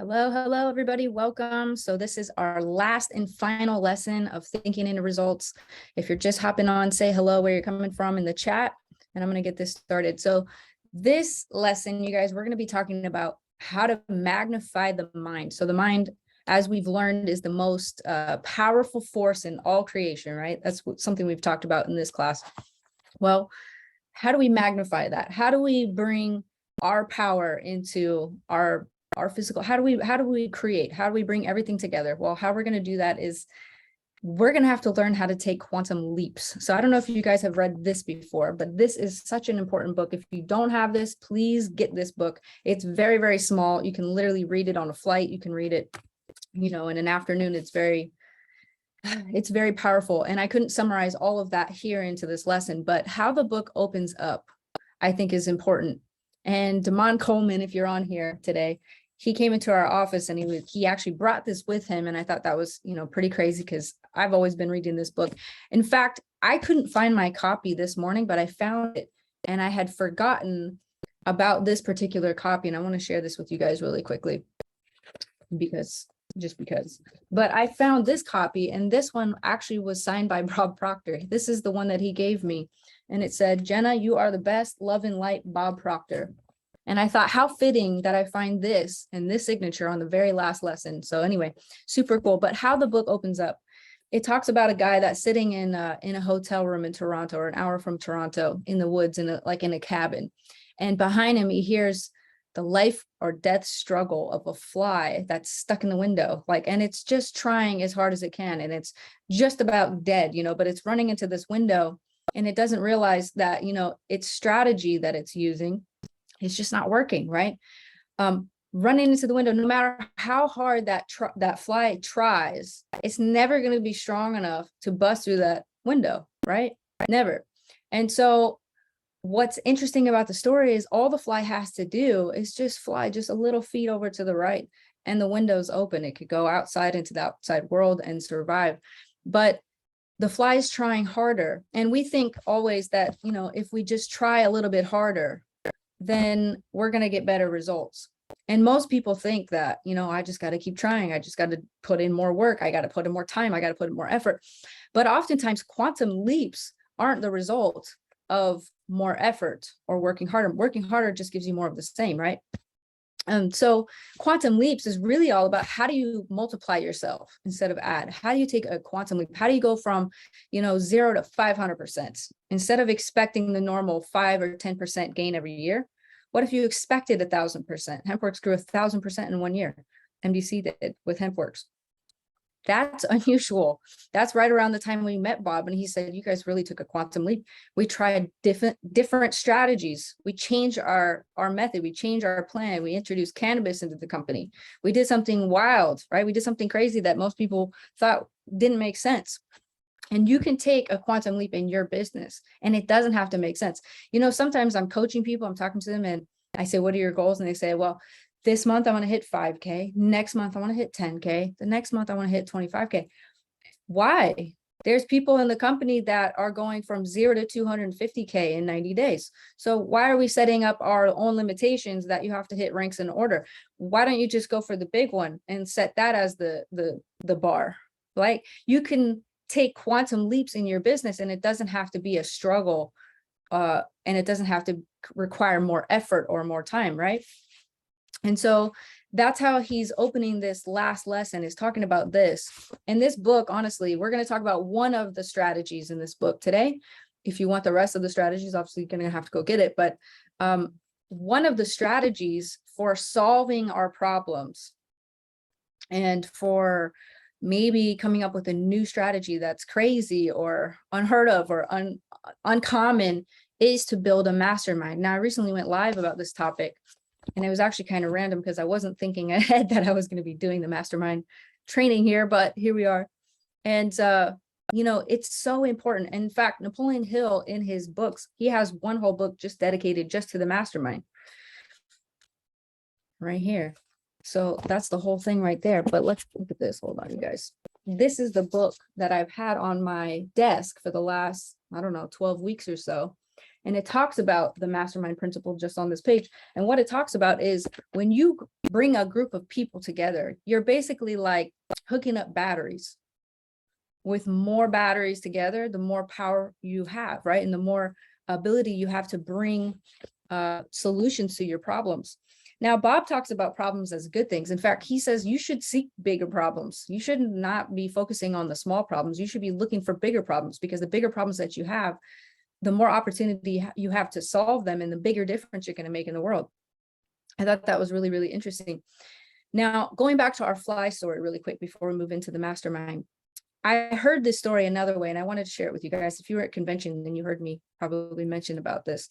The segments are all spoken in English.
Hello, everybody. Welcome. So this is our last and final lesson of thinking into results. If you're just hopping on, say hello where you're coming from in the chat, and I'm going to get this started. So this lesson, you guys, we're going to be talking about how to magnify the mind. So the mind, as we've learned, is the most powerful force in all creation, right? That's something we've talked about in this class. Well, how do we magnify that? How do we bring our power into our physical? How do we create? How do we bring everything together? Well, how we're going to do that is we're going to have to learn how to take quantum leaps. So I don't know if you guys have read this before, but this is such an important book. If you don't have this, please get this book. It's very, very small. You can literally read it on a flight. You can read it, in an afternoon. It's very powerful. And I couldn't summarize all of that here into this lesson, but how the book opens up, I think, is important. And Damon Coleman, if you're on here today, he came into our office and he actually brought this with him. And I thought that was, pretty crazy because I've always been reading this book. In fact, I couldn't find my copy this morning, but I found it and I had forgotten about this particular copy. And I want to share this with you guys really quickly because. But I found this copy, and this one actually was signed by Bob Proctor. This is the one that he gave me. And it said, "Jenna, you are the best, love and light, Bob Proctor." And I thought, how fitting that I find this and this signature on the very last lesson. So anyway, super cool. But how the book opens up, it talks about a guy that's sitting in a hotel room in Toronto, or an hour from Toronto, in the woods, in a cabin. And behind him, he hears the life or death struggle of a fly that's stuck in the window, and it's just trying as hard as it can. And it's just about dead, but it's running into this window, and it doesn't realize that, its strategy that it's using is just not working, right? Running into the window, no matter how hard that fly tries, it's never going to be strong enough to bust through that window, right? Never. And so what's interesting about the story is all the fly has to do is just fly just a little feet over to the right, and the window's open. It could go outside into the outside world and survive. But the fly is trying harder. And we think always that, if we just try a little bit harder, then we're going to get better results. And most people think that, I just got to keep trying. I just got to put in more work. I got to put in more time. I got to put in more effort. But oftentimes quantum leaps aren't the result of more effort or working harder. Working harder just gives you more of the same, right? So quantum leaps is really all about, how do you multiply yourself instead of add? How do you take a quantum leap? How do you go from, 0 to 500%? Instead of expecting the normal 5 or 10% gain every year, what if you expected 1,000%? HempWorx grew 1,000% in 1 year. MDC did with HempWorx. That's unusual. That's right around the time we met Bob, and he said, "You guys really took a quantum leap. We tried different strategies. We changed our method. We changed our plan. We introduced cannabis into the company. We did something wild, right? We did something crazy that most people thought didn't make sense." And you can take a quantum leap in your business, and it doesn't have to make sense. Sometimes I'm coaching people, I'm talking to them, and I say, "What are your goals?" And they say, "Well, this month I want to hit 5K. Next month I want to hit 10K. The next month I want to hit 25K. Why? There's people in the company that are going from 0 to 250K in 90 days. So why are we setting up our own limitations that you have to hit ranks in order? Why don't you just go for the big one and set that as the bar? Like, you can take quantum leaps in your business, and it doesn't have to be a struggle, and it doesn't have to require more effort or more time, right? And so that's how he's opening this last lesson, is talking about this. And this book, honestly, we're going to talk about one of the strategies in this book today. If you want the rest of the strategies, obviously you're going to have to go get it. But one of the strategies for solving our problems, and for maybe coming up with a new strategy that's crazy or unheard of or uncommon, is to build a mastermind. Now, I recently went live about this topic, and it was actually kind of random because I wasn't thinking ahead that I was going to be doing the mastermind training here, but here we are. And, it's so important. In fact, Napoleon Hill, in his books, he has one whole book just dedicated just to the mastermind right here. So that's the whole thing right there. But let's look at this. Hold on, you guys. This is the book that I've had on my desk for the last, 12 weeks or so. And it talks about the mastermind principle just on this page. And what it talks about is when you bring a group of people together, you're basically like hooking up batteries. With more batteries together, the more power you have, right? And the more ability you have to bring solutions to your problems. Now, Bob talks about problems as good things. In fact, he says you should seek bigger problems. You should not be focusing on the small problems. You should be looking for bigger problems, because the bigger problems that you have, the more opportunity you have to solve them and the bigger difference you're going to make in the world. I thought that was really, really interesting. Now, going back to our fly story really quick before we move into the mastermind. I heard this story another way, and I wanted to share it with you guys. If you were at convention, then you heard me probably mention about this.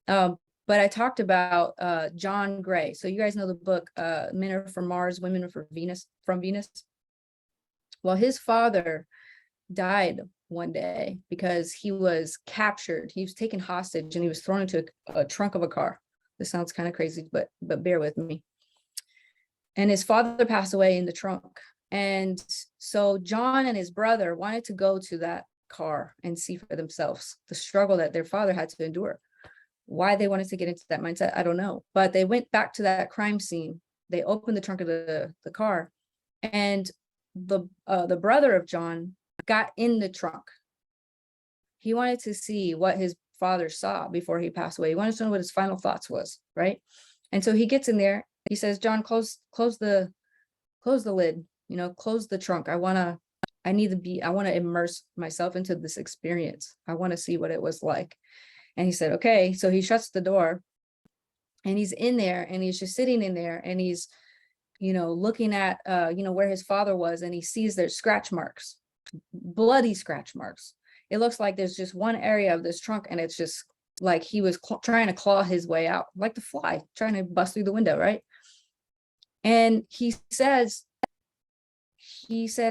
But I talked about John Gray. So you guys know the book, Men Are From Mars, Women Are from Venus. Well, his father died one day because he was captured. He was taken hostage and he was thrown into a trunk of a car. This sounds kind of crazy, but bear with me. And his father passed away in the trunk. And so John and his brother wanted to go to that car and see for themselves the struggle that their father had to endure. Why they wanted to get into that mindset, I don't know. But they went back to that crime scene. They opened the trunk of the car, and the brother of John got in the trunk. He wanted to see what his father saw before he passed away. He wanted to know what his final thoughts was, right? And so he gets in there. He says, "John, close the lid. Close the trunk. I want to immerse myself into this experience. I want to see what it was like." And he said, okay. So he shuts the door and he's in there and he's just sitting in there and he's, looking at, where his father was, and he sees there's scratch marks, bloody scratch marks. It looks like there's just one area of this trunk, and it's just like he was trying to claw his way out, like the fly trying to bust through the window, right? And he said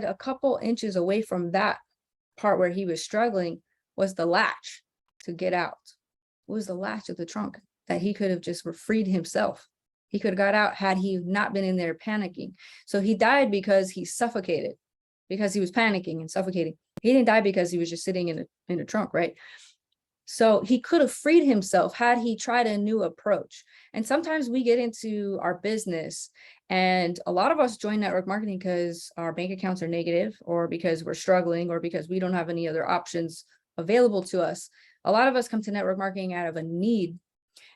a couple inches away from that part where he was struggling was the latch to get out. It was the latch of the trunk that he could have just freed himself. He could have got out had he not been in there panicking. So he died because he suffocated, because he was panicking and suffocating. He didn't die because he was just sitting in a trunk, right? So he could have freed himself had he tried a new approach. And sometimes we get into our business, and a lot of us join network marketing because our bank accounts are negative, or because we're struggling, or because we don't have any other options available to us. A lot of us come to network marketing out of a need,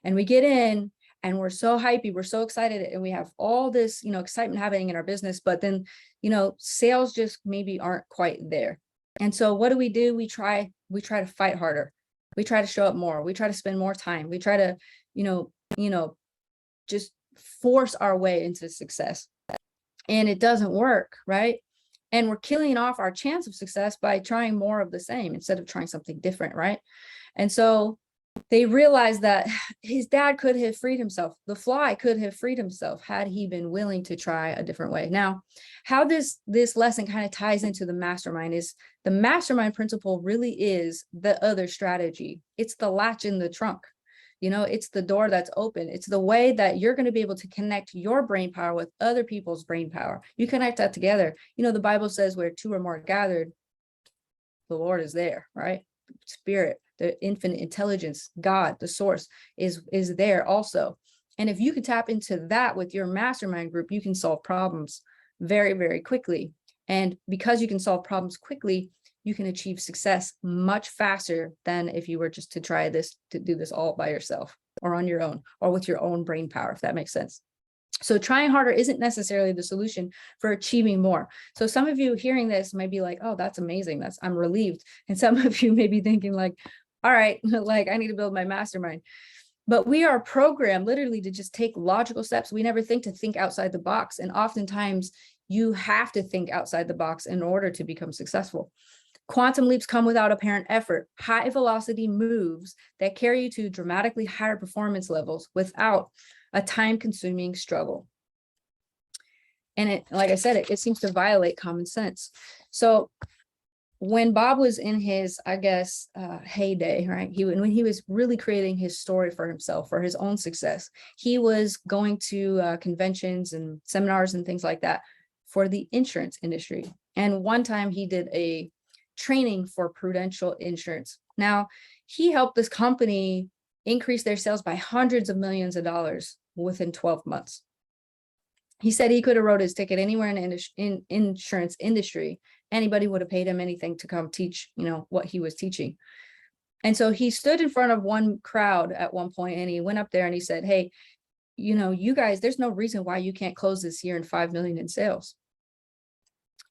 and we get in and we're so hypey, we're so excited, and we have all this, excitement happening in our business, but then, sales just maybe aren't quite there. And so what do? We try to fight harder. We try to show up more. We try to spend more time. We try to, just force our way into success, and it doesn't work, right? And we're killing off our chance of success by trying more of the same instead of trying something different, right? And so they realized that his dad could have freed himself. The fly could have freed himself had he been willing to try a different way. Now, how this lesson kind of ties into the mastermind is the mastermind principle really is the other strategy. It's the latch in the trunk. It's the door that's open. It's the way that you're going to be able to connect your brain power with other people's brain power. You connect that together. The Bible says where two or more are gathered, the Lord is there, right? Spirit, the infinite intelligence, God, the source is there also. And if you can tap into that with your mastermind group, you can solve problems very, very quickly. And because you can solve problems quickly, you can achieve success much faster than if you were just to do this all by yourself or on your own or with your own brain power, if that makes sense. So trying harder isn't necessarily the solution for achieving more. So some of you hearing this might be like, oh, that's amazing. I'm relieved. And some of you may be thinking like, all right, like I need to build my mastermind. But we are programmed literally to just take logical steps. We never think outside the box. And oftentimes you have to think outside the box in order to become successful. Quantum leaps come without apparent effort. High velocity moves that carry you to dramatically higher performance levels without a time-consuming struggle. And like I said, it seems to violate common sense. So when Bob was in his, heyday, right? When he was really creating his story for himself, for his own success, he was going to conventions and seminars and things like that for the insurance industry. And one time he did a training for Prudential Insurance. Now, he helped this company increase their sales by hundreds of millions of dollars within 12 months. He said he could have wrote his ticket anywhere in insurance industry. Anybody would have paid him anything to come teach, what he was teaching. And so he stood in front of one crowd at one point, and he went up there and he said, hey, you guys, there's no reason why you can't close this year in 5 million in sales.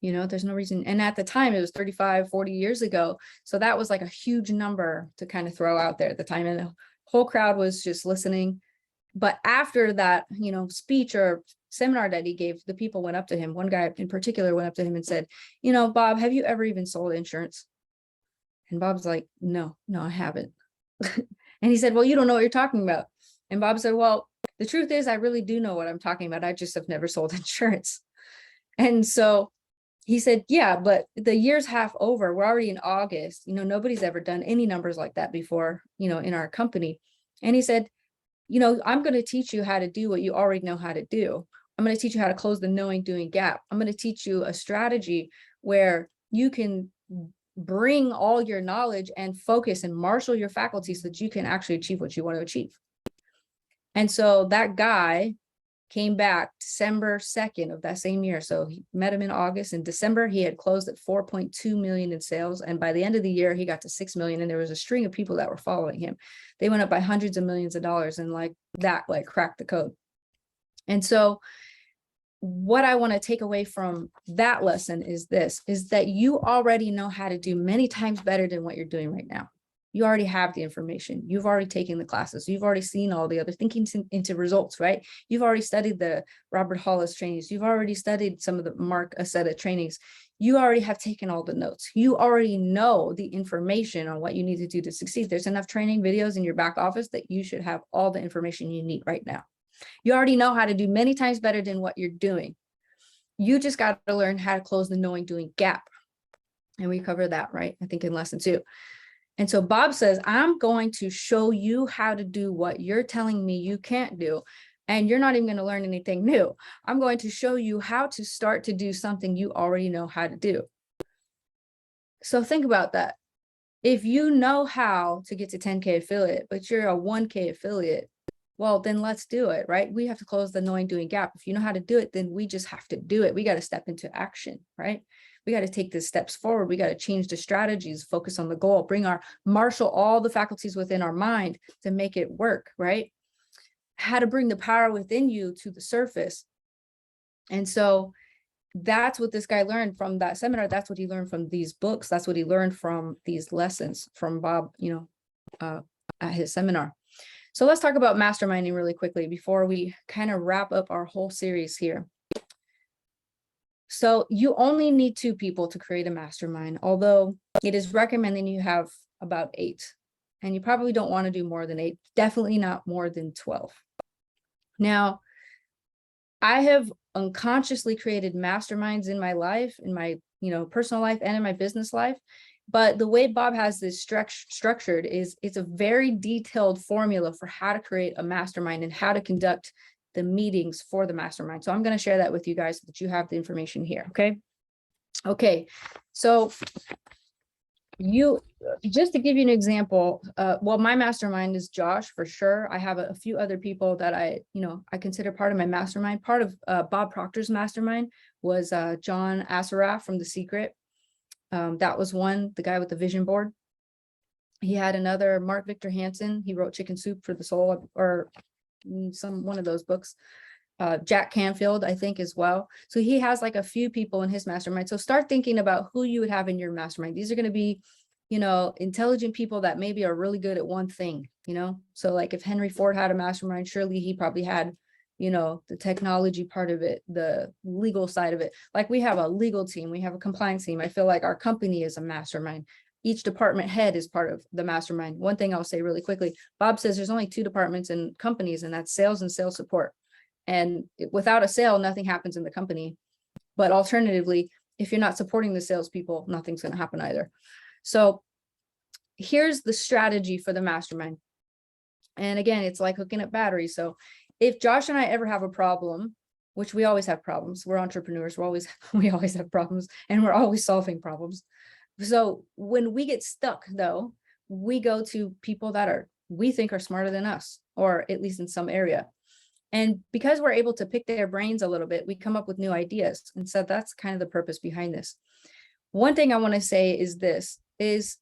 There's no reason. And at the time it was 35, 40 years ago. So that was like a huge number to kind of throw out there at the time. And the whole crowd was just listening. But after that, speech or seminar that he gave, the people went up to him. One guy in particular went up to him and said, Bob, have you ever even sold insurance? And Bob's like, no, I haven't. And he said, well, you don't know what you're talking about. And Bob said, well, the truth is, I really do know what I'm talking about. I just have never sold insurance. And so he said, yeah, but the year's half over. We're already in August. Nobody's ever done any numbers like that before, in our company. And he said, I'm going to teach you how to do what you already know how to do. I'm going to teach you how to close the knowing doing gap. I'm going to teach you a strategy where you can bring all your knowledge and focus and marshal your faculties so that you can actually achieve what you want to achieve. And so that guy came back December 2nd of that same year. So he met him in August. In December, he had closed at 4.2 million in sales. And by the end of the year, he got to 6 million. And there was a string of people that were following him. They went up by hundreds of millions of dollars, and that cracked the code. And so what I want to take away from that lesson is that you already know how to do many times better than what you're doing right now. You already have the information. You've already taken the classes. You've already seen all the other thinking into results, right? You've already studied the Robert Hollis trainings. You've already studied some of the Mark Aceta trainings. You already have taken all the notes. You already know the information on what you need to do to succeed. There's enough training videos in your back office that you should have all the information you need right now. You already know how to do many times better than what you're doing. You just got to learn how to close the knowing doing gap. And we covered that, right? I think in lesson 2. And so Bob says, I'm going to show you how to do what you're telling me you can't do. And you're not even going to learn anything new. I'm going to show you how to start to do something you already know how to do. So think about that. If you know how to get to 10K affiliate, but you're a 1K affiliate, well, then let's do it, right? We have to close the knowing doing gap. If you know how to do it, then we just have to do it. We got to step into action, right? We got to take the steps forward. We got to change the strategies, focus on the goal, marshal all the faculties within our mind to make it work, right? How to bring the power within you to the surface. And so that's what this guy learned from that seminar. That's what he learned from these books. That's what he learned from these lessons from Bob, at his seminar. So let's talk about masterminding really quickly before we kind of wrap up our whole series here. So you only need 2 people to create a mastermind, although it is recommending you have about 8. And you probably don't want to do more than 8, definitely not more than 12. Now, I have unconsciously created masterminds in my life, in my personal life and in my business life. But the way Bob has this structured is it's a very detailed formula for how to create a mastermind and how to conduct the meetings for the mastermind. So I'm going to share that with you guys so that you have the information here. Okay. So just to give you an example, my mastermind is Josh for sure. I have a few other people that I consider part of my mastermind. Part of Bob Proctor's mastermind was John Assaraf from The Secret. That was one, the guy with the vision board. He had another, Mark Victor Hansen. He wrote Chicken Soup for the Soul, or one of those books. Jack Canfield, I think, as well. So he has like a few people in his mastermind. So start thinking about who you would have in your mastermind. These are going to be, intelligent people that maybe are really good at one thing, So like if Henry Ford had a mastermind, surely he probably had, the technology part of it, the legal side of it. Like we have a legal team, we have a compliance team. I feel like our company is a mastermind. Each department head is part of the mastermind. One thing I'll say really quickly, Bob says there's only 2 departments in companies, and that's sales and sales support. And without a sale, nothing happens in the company. But alternatively, if you're not supporting the salespeople, nothing's going to happen either. So here's the strategy for the mastermind. And again, it's like hooking up batteries. So if Josh and I ever have a problem, which we always have problems, we're entrepreneurs, we always have problems, and we're always solving problems. So when we get stuck though, we go to people that we think are smarter than us, or at least in some area. And because we're able to pick their brains a little bit, we come up with new ideas. And so that's kind of the purpose behind this. One thing I want to say is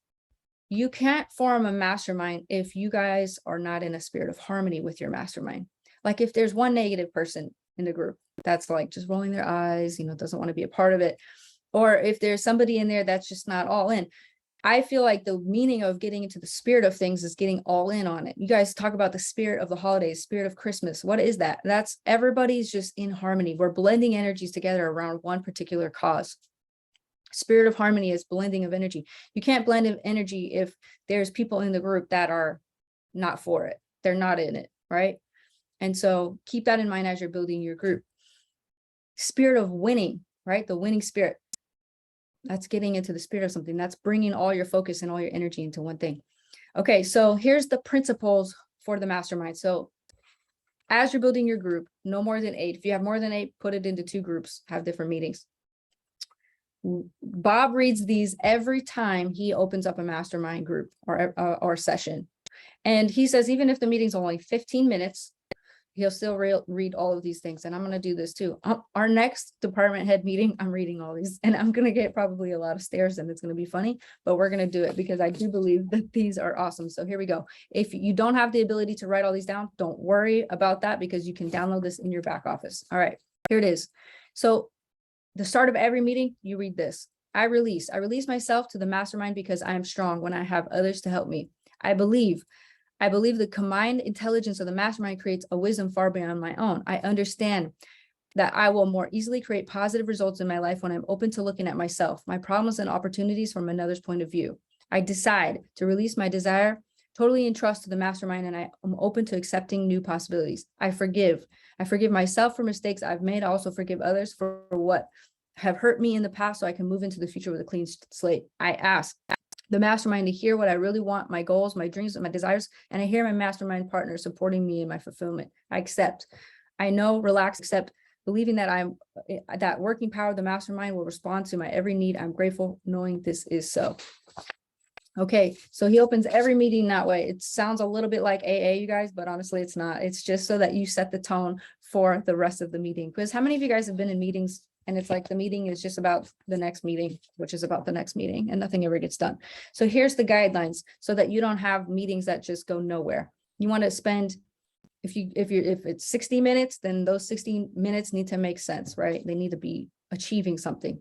you can't form a mastermind if you guys are not in a spirit of harmony with your mastermind. Like if there's one negative person in the group that's like just rolling their eyes, doesn't want to be a part of it. Or if there's somebody in there that's just not all in. I feel like the meaning of getting into the spirit of things is getting all in on it. You guys talk about the spirit of the holidays, spirit of Christmas. What is that? That's everybody's just in harmony. We're blending energies together around one particular cause. Spirit of harmony is blending of energy. You can't blend of energy if there's people in the group that are not for it. They're not in it, right? And so keep that in mind as you're building your group. Spirit of winning, right? The winning spirit. That's getting into the spirit of something. That's bringing all your focus and all your energy into one thing. Okay, so here's the principles for the mastermind. So as you're building your group, no more than 8. If you have more than 8, put it into 2 groups, have different meetings. Bob reads these every time he opens up a mastermind group or session. And he says, even if the meeting's only 15 minutes, he'll still read all of these things. And I'm going to do this too. Our next department head meeting, I'm reading all these, and I'm going to get probably a lot of stares, and it's going to be funny, but we're going to do it because I do believe that these are awesome. So here we go. If you don't have the ability to write all these down, don't worry about that because you can download this in your back office. All right, here it is. So the start of every meeting, you read this. I release myself to the mastermind because I am strong when I have others to help me. I believe the combined intelligence of the mastermind creates a wisdom far beyond my own. I understand that I will more easily create positive results in my life when I'm open to looking at myself, my problems and opportunities from another's point of view. I decide to release my desire, totally entrust to the mastermind, and I am open to accepting new possibilities. I forgive myself for mistakes I've made. I also forgive others for what have hurt me in the past so I can move into the future with a clean slate. I ask the mastermind to hear what I really want, my goals, my dreams, and my desires, and I hear my mastermind partner supporting me in my fulfillment. I accept. I know, relax, accept, believing that that working power of the mastermind will respond to my every need. I'm grateful knowing this is so. Okay, so he opens every meeting that way. It sounds a little bit like AA, you guys, but honestly, it's not. It's just so that you set the tone for the rest of the meeting. Because how many of you guys have been in meetings and it's like the meeting is just about the next meeting, which is about the next meeting, and nothing ever gets done. So here's the guidelines so that you don't have meetings that just go nowhere. You want to spend, if it's 60 minutes, then those 60 minutes need to make sense, right? They need to be achieving something.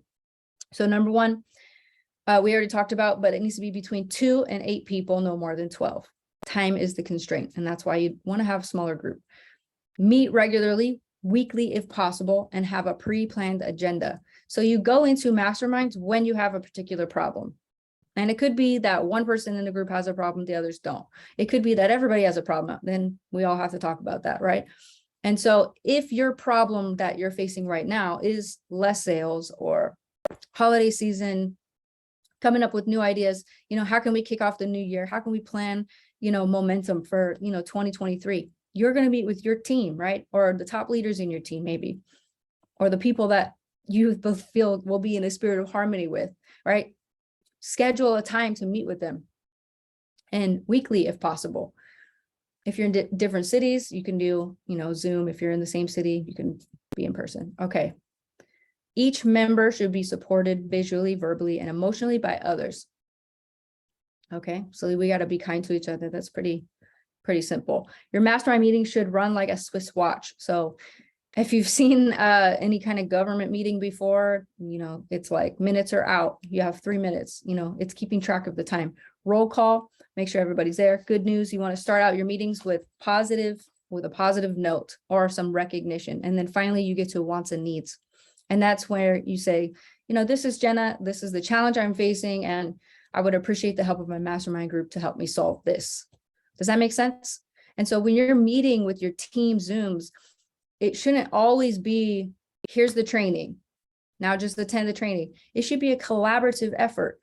So number 1, we already talked about, but it needs to be between 2 and 8 people, no more than 12. Time is the constraint, and that's why you want to have a smaller group. Meet regularly, weekly if possible, and have a pre-planned agenda. So you go into masterminds when you have a particular problem. And it could be that one person in the group has a problem, the others don't. It could be that everybody has a problem. Then we all have to talk about that, right? And so if your problem that you're facing right now is less sales or holiday season, coming up with new ideas, how can we kick off the new year? How can we plan, momentum for, 2023? You're going to meet with your team, right? Or the top leaders in your team, maybe, or the people that you both feel will be in a spirit of harmony with, right? Schedule a time to meet with them, and weekly if possible. If you're in different cities, you can do, Zoom. If you're in the same city, you can be in person. Okay. Each member should be supported visually, verbally, and emotionally by others. Okay, so we got to be kind to each other. That's pretty simple. Your mastermind meeting should run like a Swiss watch. So if you've seen any kind of government meeting before, it's like minutes are out. You have 3 minutes, it's keeping track of the time. Roll call, make sure everybody's there. Good news, you want to start out your meetings with a positive note or some recognition. And then finally you get to wants and needs. And that's where you say, this is Jenna, this is the challenge I'm facing, and I would appreciate the help of my mastermind group to help me solve this. Does that make sense? And so when you're meeting with your team Zooms, it shouldn't always be, here's the training, now just attend the training. It should be a collaborative effort,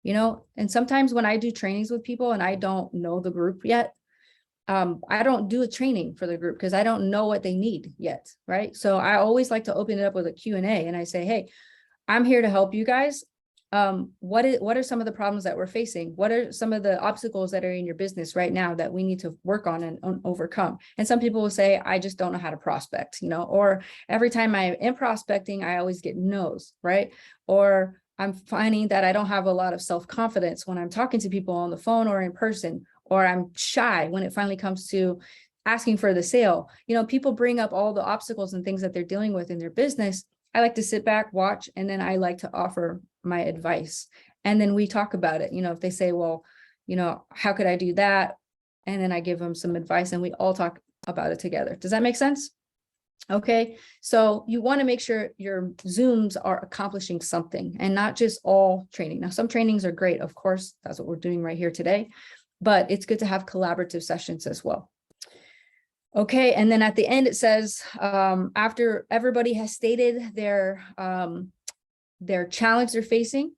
and sometimes when I do trainings with people and I don't know the group yet, I don't do a training for the group because I don't know what they need yet, right? So I always like to open it up with a Q&A, and I say, hey, I'm here to help you guys. what are some of the problems that we're facing? What are some of the obstacles that are in your business right now that we need to work on and overcome? And some people will say, I just don't know how to prospect, or every time I am prospecting, I always get no's, right? Or I'm finding that I don't have a lot of self-confidence when I'm talking to people on the phone or in person, or I'm shy when it finally comes to asking for the sale. People bring up all the obstacles and things that they're dealing with in their business. I like to sit back, watch, and then I like to offer my advice. And then we talk about it. If they say, well, how could I do that? And then I give them some advice and we all talk about it together. Does that make sense? Okay. So you want to make sure your Zooms are accomplishing something and not just all training. Now, some trainings are great. Of course, that's what we're doing right here today, but it's good to have collaborative sessions as well. Okay, and then at the end it says, after everybody has stated their challenge they're facing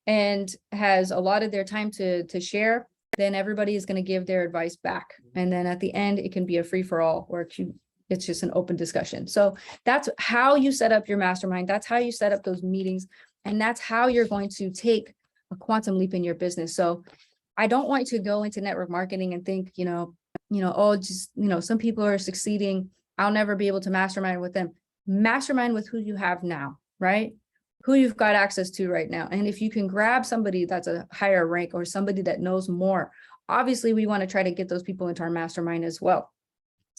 and has allotted their time to share, then everybody is going to give their advice back. And then at the end, it can be a free-for-all or it's just an open discussion. So that's how you set up your mastermind. That's how you set up those meetings. And that's how you're going to take a quantum leap in your business. So I don't want you to go into network marketing and think, oh, just, some people are succeeding. I'll never be able to mastermind with them. Mastermind with who you have now, right? Who you've got access to right now. And if you can grab somebody that's a higher rank or somebody that knows more, obviously we want to try to get those people into our mastermind as well.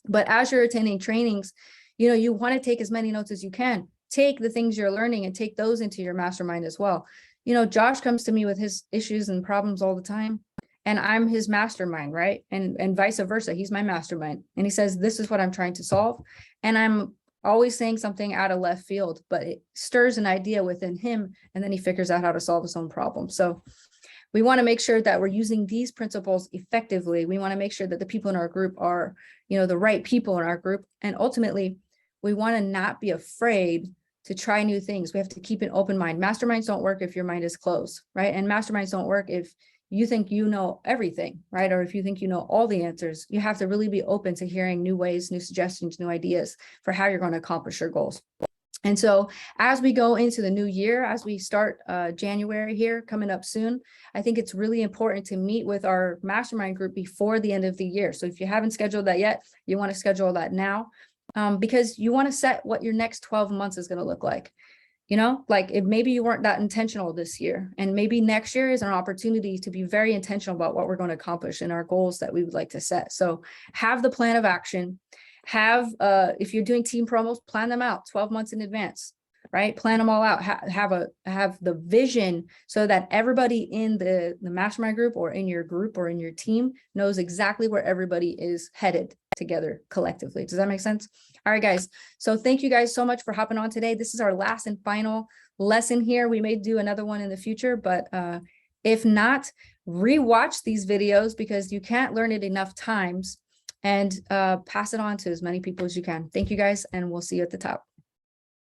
But as you're attending trainings, you want to take as many notes as you can. Take the things you're learning and take those into your mastermind as well. Josh comes to me with his issues and problems all the time. And I'm his mastermind, right? And vice versa. He's my mastermind. And he says, this is what I'm trying to solve. And I'm always saying something out of left field, but it stirs an idea within him. And then he figures out how to solve his own problem. So we want to make sure that we're using these principles effectively. We want to make sure that the people in our group are, the right people in our group. And ultimately, we want to not be afraid to try new things. We have to keep an open mind. Masterminds don't work if your mind is closed, right? And masterminds don't work if you think you know everything, right? Or if you think you know all the answers. You have to really be open to hearing new ways, new suggestions, new ideas for how you're going to accomplish your goals. And so as we go into the new year, as we start January here coming up soon, I think it's really important to meet with our mastermind group before the end of the year. So if you haven't scheduled that yet, you want to schedule that now, because you want to set what your next 12 months is going to look like. Like if maybe you weren't that intentional this year, and maybe next year is an opportunity to be very intentional about what we're going to accomplish and our goals that we would like to set. So have the plan of action. Have, if you're doing team promos, plan them out 12 months in advance, right? Plan them all out. Have the vision so that everybody in the mastermind group or in your group or in your team knows exactly where everybody is headed together collectively. Does that make sense? All right, guys. So thank you guys so much for hopping on today. This is our last and final lesson here. We may do another one in the future, but if not, rewatch these videos because you can't learn it enough times, and pass it on to as many people as you can. Thank you guys, and we'll see you at the top.